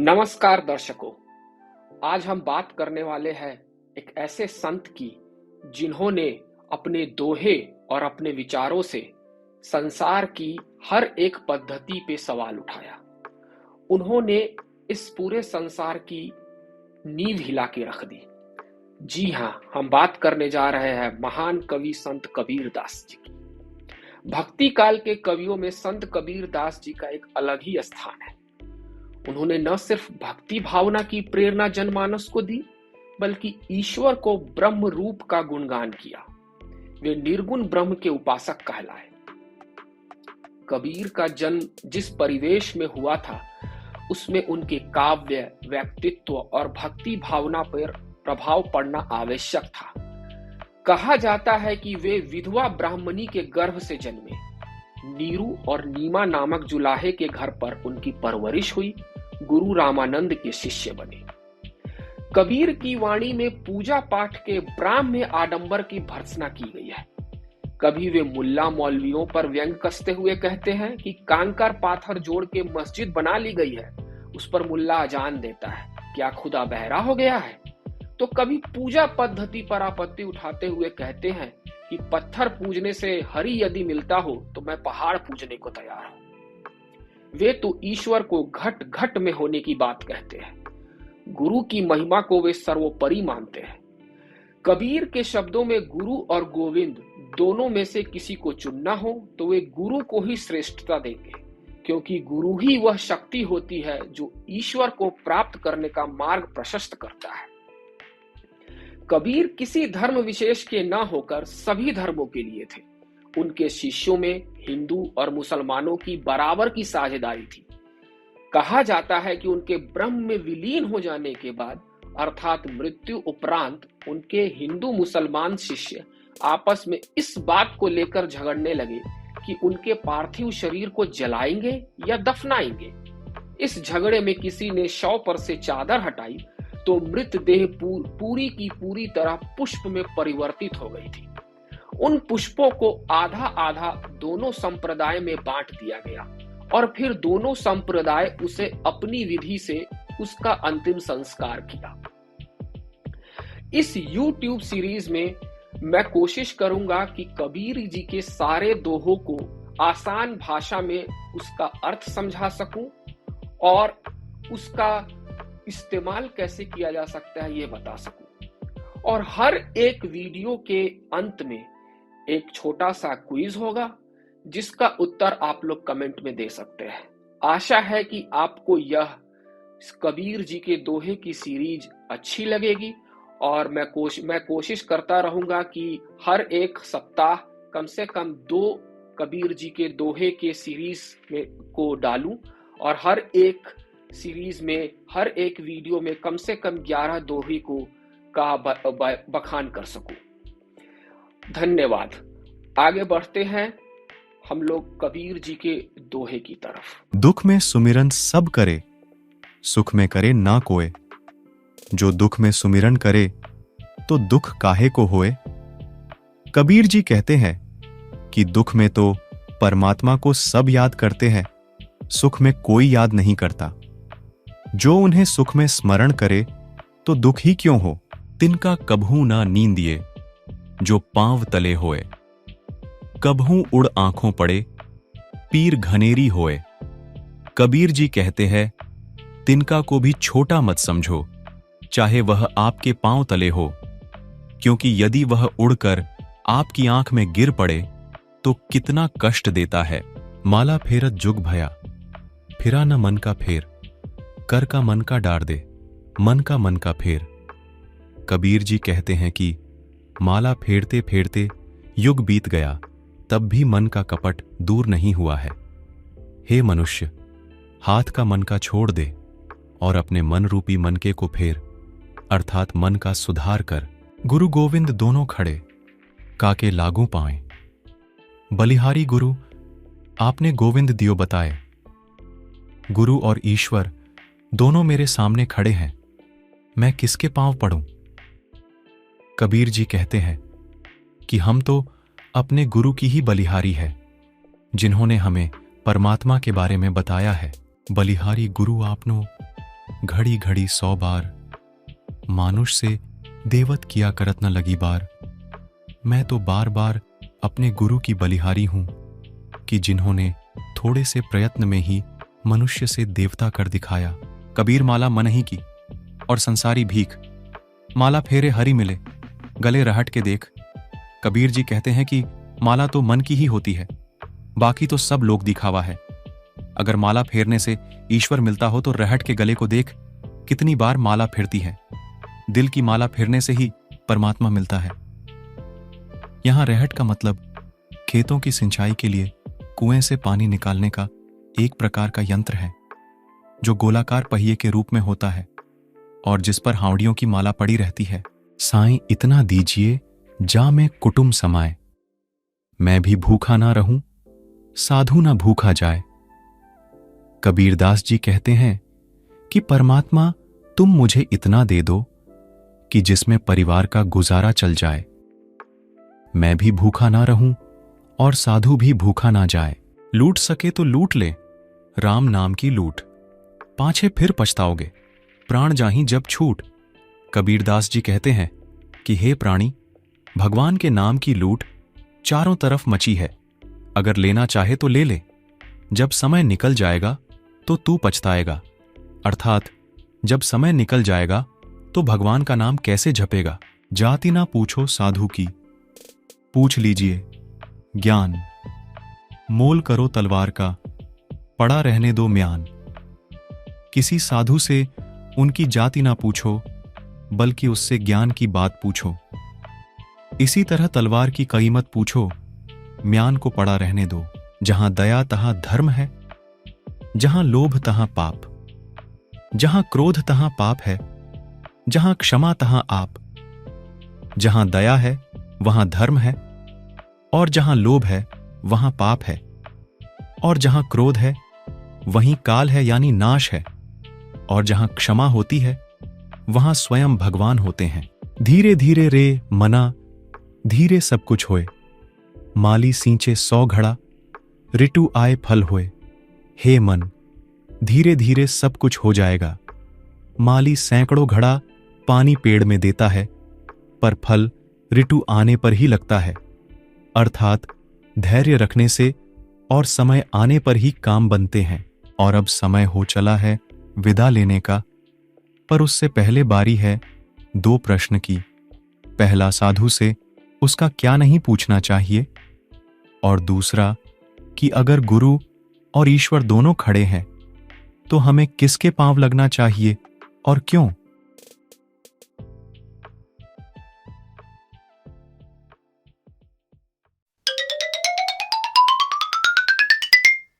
नमस्कार दर्शकों। आज हम बात करने वाले हैं एक ऐसे संत की जिन्होंने अपने दोहे और अपने विचारों से संसार की हर एक पद्धति पे सवाल उठाया। उन्होंने इस पूरे संसार की नींव हिला के रख दी। जी हाँ, हम बात करने जा रहे हैं महान कवि संत कबीर दास जी की। भक्ति काल के कवियों में संत कबीर दास जी का एक अलग ही स्थान है। उन्होंने न सिर्फ भक्ति भावना की प्रेरणा जनमानस को दी, बल्कि ईश्वर को ब्रह्म रूप का गुणगान किया। वे निर्गुण ब्रह्म के उपासक कहलाए। कबीर का जन्म जिस परिवेश में हुआ था, उसमें उनके काव्य, व्यक्तित्व और भक्ति भावना पर प्रभाव पड़ना आवश्यक था। कहा जाता है कि वे विधवा ब्राह्मणी के गर्भ से जन्मे। नीरू और नीमा नामक जुलाहे के घर पर उनकी परवरिश हुई। गुरु रामानंद के शिष्य बने। कबीर की वाणी में पूजा पाठ के ब्राह्म्य आडंबर की भर्त्सना की गई है। कभी वे मुल्ला मौलवियों पर व्यंग कसते हुए कहते हैं कि कांकर पाथर जोड़ के मस्जिद बना ली गई है, उस पर मुल्ला अजान देता है, क्या खुदा बहरा हो गया है? तो कभी पूजा पद्धति पर आपत्ति उठाते हुए कहते हैं कि पत्थर पूजने से हरि यदि मिलता हो तो मैं पहाड़ पूजने को तैयार हूं। वे तो ईश्वर को घट घट में होने की बात कहते हैं। गुरु की महिमा को वे सर्वोपरि मानते हैं। कबीर के शब्दों में गुरु और गोविंद दोनों में से किसी को चुनना हो तो वे गुरु को ही श्रेष्ठता देंगे, क्योंकि गुरु ही वह शक्ति होती है जो ईश्वर को प्राप्त करने का मार्ग प्रशस्त करता है। कबीर किसी धर्म विशेष के न होकर सभी धर्मों के लिए थे। उनके शिष्यों में हिंदू और मुसलमानों की बराबर की साझेदारी थी। कहा जाता है कि उनके ब्रह्म में विलीन हो जाने के बाद, अर्थात मृत्यु उपरांत, उनके हिंदू मुसलमान शिष्य आपस में इस बात को लेकर झगड़ने लगे कि उनके पार्थिव शरीर को जलाएंगे या दफनाएंगे। इस झगड़े में किसी ने शव पर से चादर हटाई तो मृतदेह पूरी की पूरी तरह पुष्प में परिवर्तित हो गई थी। उन पुष्पों को आधा आधा दोनों संप्रदाय में बांट दिया गया और फिर दोनों संप्रदाय उसे अपनी विधि से उसका अंतिम संस्कार किया। इस YouTube सीरीज में मैं कोशिश करूंगा कि कबीर जी के सारे दोहों को आसान भाषा में उसका अर्थ समझा सकूं और उसका इस्तेमाल कैसे किया जा सकता है ये बता सकूं। और हर एक वीडियो के अंत में एक छोटा सा क्विज होगा जिसका उत्तर आप लोग कमेंट में दे सकते हैं। आशा है कि आपको यह कबीर जी के दोहे की सीरीज अच्छी लगेगी और मैं कोशिश करता रहूंगा कि हर एक सप्ताह कम से कम 2 कबीर जी के दोहे के सीरीज में को डालूं और हर एक सीरीज में, हर एक वीडियो में कम से कम 11 दोहे को का बखान कर सकूं। धन्यवाद। आगे बढ़ते हैं हम लोग कबीर जी के दोहे की तरफ। दुख में सुमिरन सब करे, सुख में करे ना कोय। जो दुख में सुमिरन करे तो दुख काहे को होए। कबीर जी कहते हैं कि दुख में तो परमात्मा को सब याद करते हैं, सुख में कोई याद नहीं करता। जो उन्हें सुख में स्मरण करे तो दुख ही क्यों हो। तिनका कभू ना नींदिए, जो पांव तले होए। कभू उड़ आंखों पड़े, पीर घनेरी होए। कबीर जी कहते हैं, तिनका को भी छोटा मत समझो, चाहे वह आपके पांव तले हो, क्योंकि यदि वह उड़कर आपकी आंख में गिर पड़े तो कितना कष्ट देता है। माला फेरत जुग भया, फिरा न मन का फेर। कर का मन का डार दे, मन का मन का फेर। कबीर जी कहते हैं कि माला फेरते फेरते युग बीत गया, तब भी मन का कपट दूर नहीं हुआ है। हे मनुष्य, हाथ का मन का छोड़ दे और अपने मन रूपी मनके को फेर, अर्थात मन का सुधार कर। गुरु गोविंद दोनों खड़े, काके लागू पाएं। बलिहारी गुरु, आपने गोविंद दियो बताए। गुरु और ईश्वर दोनों मेरे सामने खड़े हैं, मैं किसके पांव पड़ूं। कबीर जी कहते हैं कि हम तो अपने गुरु की ही बलिहारी है, जिन्होंने हमें परमात्मा के बारे में बताया है। बलिहारी गुरु आपनो घड़ी घड़ी 100 बार मानुष से देवत किया करत न लगी बार। मैं तो बार बार अपने गुरु की बलिहारी हूं कि जिन्होंने थोड़े से प्रयत्न में ही मनुष्य से देवता कर दिखाया। कबीर माला मन ही की और संसारी भीख, माला फेरे हरी मिले गले रहट के देख। कबीर जी कहते हैं कि माला तो मन की ही होती है, बाकी तो सब लोग दिखावा है। अगर माला फेरने से ईश्वर मिलता हो तो रहट के गले को देख, कितनी बार माला फिरती है। दिल की माला फिरने से ही परमात्मा मिलता है। यहां रहट का मतलब खेतों की सिंचाई के लिए कुएं से पानी निकालने का एक प्रकार का यंत्र है, जो गोलाकार पहिए के रूप में होता है और जिस पर हावड़ियों की माला पड़ी रहती है। साईं इतना दीजिए जा में कुटुंब समाए, मैं भी भूखा ना रहूं, साधु ना भूखा जाए। कबीरदास जी कहते हैं कि परमात्मा तुम मुझे इतना दे दो कि जिसमें परिवार का गुजारा चल जाए, मैं भी भूखा ना रहूं और साधु भी भूखा ना जाए। लूट सके तो लूट ले, राम नाम की लूट, पाछे फिर पछताओगे, प्राण जाहीं जब छूट। कबीरदास जी कहते हैं कि हे प्राणी, भगवान के नाम की लूट चारों तरफ मची है। अगर लेना चाहे तो ले ले, जब समय निकल जाएगा तो तू पछताएगा। अर्थात जब समय निकल जाएगा तो भगवान का नाम कैसे जपेगा। जाति ना पूछो साधु की, पूछ लीजिए ज्ञान। मोल करो तलवार का, पड़ा रहने दो म्यान। किसी साधु से उनकी जाति ना पूछो, बल्कि उससे ज्ञान की बात पूछो। इसी तरह तलवार की कीमत पूछो, म्यान को पड़ा रहने दो। जहां दया तहां धर्म है, जहां लोभ तहां पाप, जहां क्रोध तहां पाप है, जहां क्षमा तहां आप। जहां दया है वहां धर्म है, और जहां लोभ है वहां पाप है, और जहां क्रोध है वहीं काल है यानी नाश है, और जहां क्षमा होती है वहां स्वयं भगवान होते हैं। धीरे धीरे रे मना, धीरे सब कुछ होए। माली सींचे 100 घड़ा, ऋतु आए फल होए। हे मन, धीरे धीरे सब कुछ हो जाएगा। माली सैकड़ों घड़ा पानी पेड़ में देता है, पर फल ऋतु आने पर ही लगता है। अर्थात धैर्य रखने से और समय आने पर ही काम बनते हैं। और अब समय हो चला है विदा लेने का, पर उससे पहले बारी है 2 प्रश्न की। पहला, साधु से उसका क्या नहीं पूछना चाहिए, और दूसरा कि अगर गुरु और ईश्वर दोनों खड़े हैं तो हमें किसके पांव लगना चाहिए और क्यों।